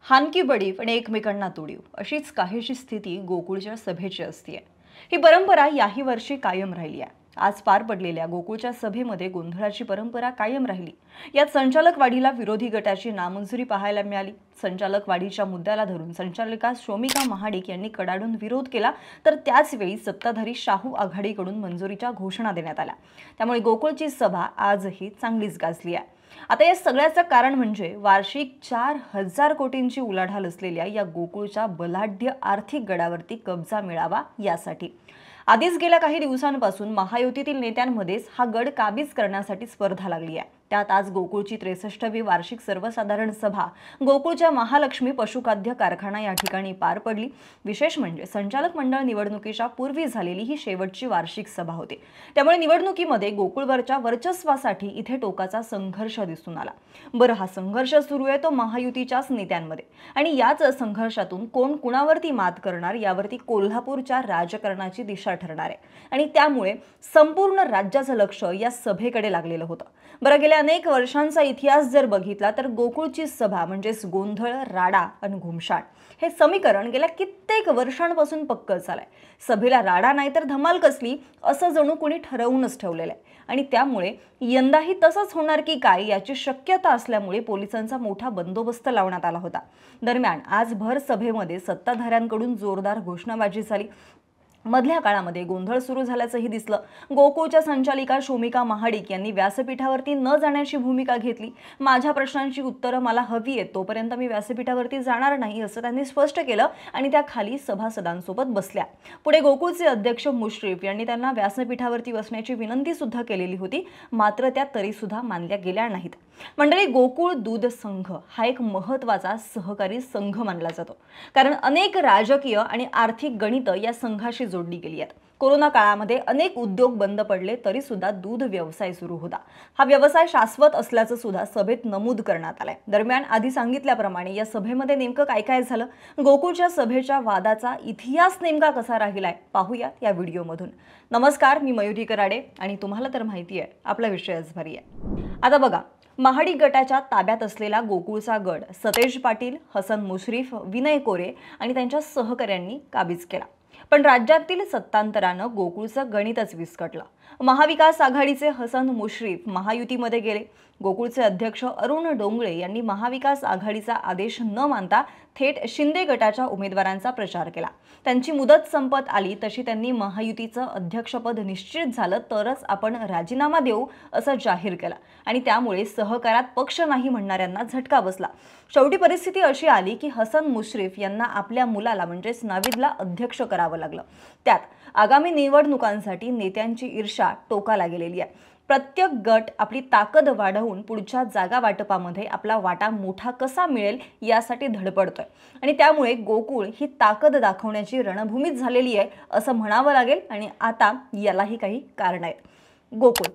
हानकी बडी पण एकमेकांना तोडीव अशीच काहीशी स्थिती गोकुळच्या सभेची असते। ही परंपरा याही वर्षी कायम राहिली आहे। आज पार पडलेल्या गोकुळच्या सभेमध्ये गोंधळाची परंपरा कायम राहिली। यात संचालक वाढीला विरोधी गटाची नामंजुरी पाहायला मिळाली। संचालक वाढीच्या मुद्द्याला धरून संचालिका शोमिका महाडिक यांनी कडाडून विरोध केला, तर त्याच वेळी सत्ताधारी शाहू आघाडीकडून मंजुरीच्या घोषणा देण्यात आल्या। त्यामुळे गोकुळची सभा आजही चांगलीच गाजली आहे। आता या सगळ्याचं कारण म्हणजे वार्षिक 4000 कोटींची उलाढाल असलेल्या या गोकुळच्या बलाढ्य आर्थिक गडावरती कब्जा मिळावा यासाठी। आधीच गेल्या काही दिवसांपासून महायुतीतील नेत्यांमध्येच हा गड काबीज करण्यासाठी स्पर्धा लागली आहे। त्यात आज गोकुळची 63वी वार्षिक सर्वसाधारण सभा गोकुळच्या महालक्ष्मी पशुखाद्य कारखाना या ठिकाणी पार पडली। विशेष म्हणजे संचालक मंडळ निवडणुकीच्या पूर्वी झालेली ही शेवटची वार्षिक सभा होती। त्यामुळे निवडणुकीमध्ये गोकुळवरच्या वर्चस्वासाठी इथे टोकाचा संघर्ष दिसून आला। बरं, हा संघर्ष सुरू आहे तो महायुतीच्याच नेत्यांमध्ये, आणि याच संघर्षातून कोण कुणावरती मात करणार यावरती कोल्हापूरच्या राजकारणाची दिशा ठरणार आहे। आणि त्यामुळे संपूर्ण राज्याचं लक्ष या सभेकडे लागलेलं होतं। बरं, गेल्या अनेक वर्षांचा इतिहास जर बघितला तर गोकुळची सभा म्हणजेच गोंधळ, राडा आणि घुमशाण हे समीकरण गेल्या कित्येक वर्षांपासून पक्कं झालंय। सभेला राडा नाही तर धमाल कसली असं जणू कोणी ठरवूनच ठेवलेलं आहे, आणि त्यामुळे यंदाही तसंच होणार की काय याची शक्यता असल्यामुळे पोलिसांचा मोठा बंदोबस्त लावण्यात आला होता। दरम्यान आज भर सभेमध्ये सत्ताधाऱ्यांकडून जोरदार घोषणाबाजी झाली। मधल्या काळामध्ये गोंधळ सुरू झाल्याचंही दिसलं। गोकुळच्या संचालिका शोमिका महाडिक यांनी व्यासपीठावरती न जाण्याची भूमिका घेतली। माझ्या प्रश्नांची उत्तरं मला हवी आहेत, तोपर्यंत मी व्यासपीठावरती जाणार नाही असं त्यांनी स्पष्ट केलं, आणि त्या खाली सभासदांसोबत बसल्या। पुढे गोकुळचे अध्यक्ष मुश्रीफ यांनी त्यांना व्यासपीठावरती बसण्याची विनंती सुद्धा केलेली होती, मात्र त्या तरी सुद्धा मानल्या गेल्या नाहीत। मंडळी, गोकुळ दूध संघ हा एक महत्त्वाचा सहकारी संघ मानला जातो, कारण अनेक राजकीय आणि आर्थिक गणितं या संघाशी जोडली गेली आहेत। कोरोना काळामध्ये अनेक उद्योग बंद पडले तरी सुद्धा दूध व्यवसाय सुरू होता। हा व्यवसाय शाश्वत असल्याचं सुद्धा सभेत नमूद करण्यात आलंय। दरम्यान आधी सांगितल्याप्रमाणे या सभेमध्ये नेमकं काय काय झालं, गोकुळच्या सभेच्या वादाचा इतिहास नेमका कसा राहिलाय पाहूयात या व्हिडिओमधून। नमस्कार, मी मयुरी कराडे आणि तुम्हाला तर माहिती आहे आपला विषयच भारी आहे। आता बघा, महाडिक गटाच्या ताब्यात असलेला गोकुळचा गड सतेज पाटील, हसन मुश्रीफ, विनय कोरे आणि त्यांच्या सहकाऱ्यांनी काबीज केला। पण राज्यातील सत्तांतरानं गोकुळचं गणितच विस्कटलं। महाविकास आघाडीचे हसन मुश्रीफ महायुतीमध्ये गेले। गोकुळचे अध्यक्ष अरुण डोंगळे यांनी महाविकास आघाडीचा आदेश न मानता थेट शिंदे गटाच्या उमेदवारांचा प्रचार केला। त्यांची मुदत संपत आली तशी त्यांनी महायुतीचं अध्यक्षपद निश्चित झालं तरच आपण राजीनामा देऊ असं जाहीर केलं, आणि त्यामुळे सहकारात पक्ष नाही म्हणणाऱ्यांना झटका बसला। शेवटी परिस्थिती अशी आली की हसन मुश्रीफ यांना आपल्या मुलाला म्हणजेच नाविदला अध्यक्ष करावं लागलं। त्यात आगामी निवडणुकांसाठी नेत्यांची ईर्ष्या टोकाला गेलेली आहे। प्रत्येक गट आपली ताकद वाढवून पुढच्या जागा वाटपामध्ये आपला वाटा मोठा कसा मिळेल यासाठी धडपडतोय, आणि त्यामुळे गोकुळ ही ताकद दाखवण्याची रणभूमीच झालेली आहे असं म्हणावं लागेल। आणि आता यालाही काही कारण आहेत। गोकुळ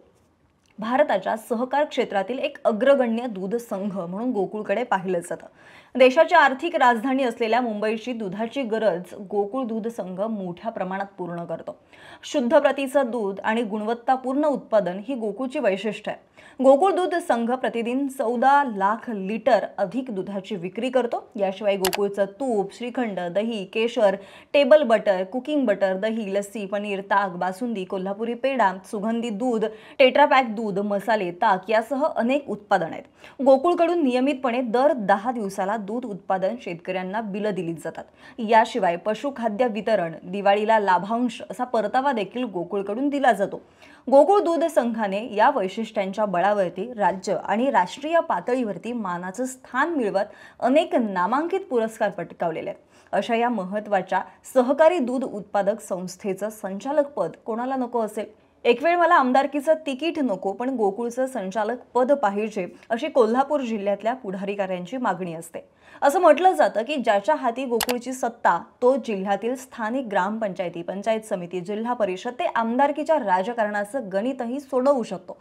भारताच्या सहकार क्षेत्रातील एक अग्रगण्य दूध संघ म्हणून गोकुळकडे पाहिलं जातं। देशाची आर्थिक राजधानी असलेल्या मुंबईची दुधाची गरज गोकुळ दूध संघ मोठ्या प्रमाणात पूर्ण करतो। शुद्ध प्रतीचं दूध आणि गुणवत्तापूर्ण उत्पादन ही गोकुळची वैशिष्ट्य आहे। गोकुळ दूध संघ प्रतिदिन 14 लाख लिटर अधिक दुधाची विक्री करतो। याशिवाय गोकुळचं तूप, श्रीखंड, दही, केशर, टेबल बटर, कुकिंग बटर, दही, लस्सी, पनीर, ताक, बासुंदी, कोल्हापुरी पेढा, सुगंधी दूध, टेट्रापॅक दूध, मसाले, ताक यासह अनेक उत्पादन आहेत। गोकुळकडून नियमितपणे दर 10 दिवसाला दूध उत्पादन शेतकऱ्यांना बिलं दिली जातात। याशिवाय पशुखाद्य वितरण, दिवाळीला लाभांश असा परतावा देखील गोकुळकडून दिला जातो। गोकुळ दूध संघाने या वैशिष्ट्यांच्या बळावरती राज्य आणि राष्ट्रीय पातळीवरती मानाचं स्थान मिळवत अनेक नामांकित पुरस्कार पटकावलेले आहेत। अशा या महत्त्वाच्या सहकारी दूध उत्पादक संस्थेचं संचालक पद कोणाला नको असेल? एक वेळ मला आमदारकीचं तिकीट नको पण गोकुळचं संचालक पद पाहिजे अशी कोल्हापूर जिल्ह्यातल्या पुढारीकाऱ्यांची मागणी असते। असं म्हटलं जातं की ज्याच्या हाती गोकुळची सत्ता तो जिल्ह्यातील स्थानिक ग्रामपंचायती, पंचायत समिती, जिल्हा परिषद ते आमदारकीच्या राजकारणाचं गणितही सोडवू शकतो।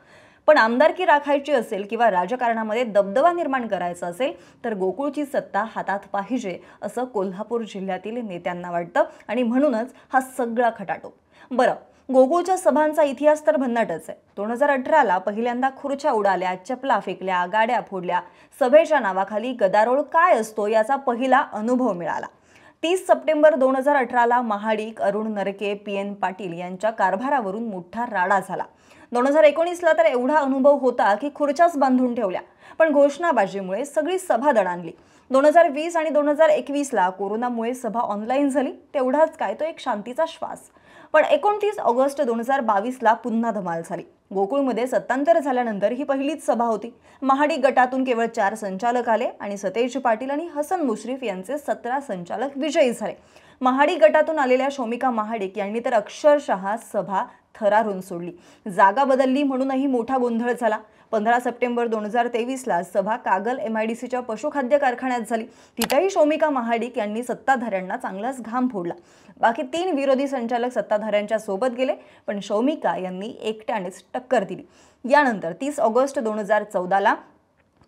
पण आमदारकी राखायची असेल किंवा राजकारणामध्ये दबदबा निर्माण करायचा असेल तर गोकुळची सत्ता हातात पाहिजे असं कोल्हापूर जिल्ह्यातील नेत्यांना वाटतं, आणि म्हणूनच हा सगळा खटाटोप। बरं, गोकुळच्या सभांचा इतिहास तर भन्नाटच आहे. 2018ला पहिल्यांदा खुर्च्या उडाल्या, चपला फेकल्या, गाड्या फोडल्या. सभेच्या नावाखाली गदारोळ काय असतो याचा पहिला अनुभव मिळाला. 30 सप्टेंबर 2018ला महाडिक, अरुण नरके, PN पाटील यांच्या कारभारावरून मोठा राडा झाला. 2019ला तर एवढा अनुभव होता की खुर्च्याच बांधून ठेवल्या, पण घोषणाबाजीमुळे सगळी सभा दणाणली. 2020 आणि 2021ला कोरोनामुळे सभा ऑनलाईन झाली, तेवढाच काय तो एक शांतीचा श्वास. पण 29 ऑगस्ट 2022ला पुन्हा धमाल झाली. गोकुळमध्ये सत्तांतर झाल्यानंतर ही पहिलीच सभा होती. महाडिक गटातून केवळ 4 संचालक आले आणि सतेज पाटील आणि हसन मुश्रीफ यांचे 17 संचालक विजयी झाले. महाडिक गटातून आलेल्या शौमिका महाडिक यांनी तर अक्षरशः सभा थरारून सोडली. जागा बदलली म्हणूनही मोठा गोंधळ झाला. 15 सप्टेंबर 2023ला सभा कागल MIDCच्या पशुखाद्य कारखान्यात झाली. तिथेही शौमिका महाडिक यांनी सत्ताधाऱ्यांना चांगलाच घाम फोडला. बाकी 3 विरोधी संचालक सत्ताधाऱ्यांच्या सोबत गेले, पण शौमिका यांनी एकट्यानेच टक्कर दिली. यानंतर 30 ऑगस्ट 2014ला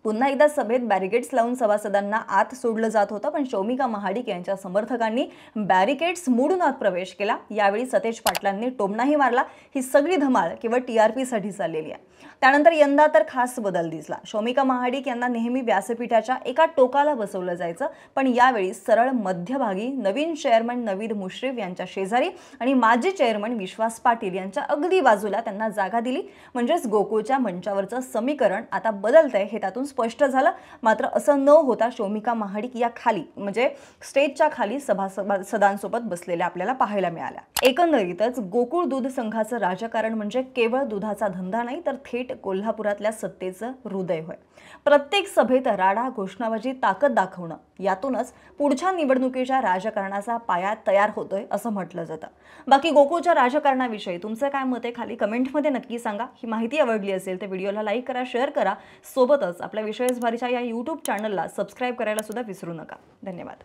पुन्हा एकदा सभेत बॅरिकेड्स लावून सभासदांना आत सोडलं जात होतं, पण शौमिका महाडिक यांच्या समर्थकांनी बॅरिकेड्स मोडून आत प्रवेश केला. यावेळी सतेज पाटलांनी टोमणाही मारला. ही सगळी धमाल केवळ TRP साठी चाललेली आहे. त्यानंतर यंदा तर खास बदल दिसला. शौमिका महाडिक यांना नेहमी व्यासपीठाच्या एका टोकाला बसवलं जायचं, पण यावेळी सरळ मध्यभागी नवीन चेअरमन नवीद मुश्रीफ यांच्या शेजारी आणि माजी चेअरमन विश्वास पाटील यांच्या अगदी बाजूला त्यांना जागा दिली. म्हणजेच गोकुळच्या मंचावरचं समीकरण आता बदलतंय हे त्यातून स्पष्ट झालं. मात्र असं न होता शौमिका महाडिक या खाली म्हणजे स्टेजच्या खाली सभासदांसोबत बसलेल्या आपल्याला पाहायला मिळाल्या. एकंदरीतच गोकुळ दूध संघाचं राजकारण म्हणजे केवळ दुधाचा धंदा नाही, तर थेट कोल्हापुरातल्या सत्तेचं हृदय होय. प्रत्येक सभेत राडा, घोषणाबाजी, ताकद दाखवणं, यातूनच पुढच्या निवडणुकीच्या राजकारणाचा पाया तयार होतोय असं म्हटलं जातं. बाकी गोकुळच्या राजकारणाविषयी तुमचं काय मत आहे खाली कमेंटमध्ये नक्की सांगा. ही माहिती आवडली असेल तर व्हिडिओला लाईक करा, शेअर करा. सोबतच आपल्या विषयच भारीच्या या YouTube चॅनलला सबस्क्राईब करायला सुद्धा विसरू नका. धन्यवाद.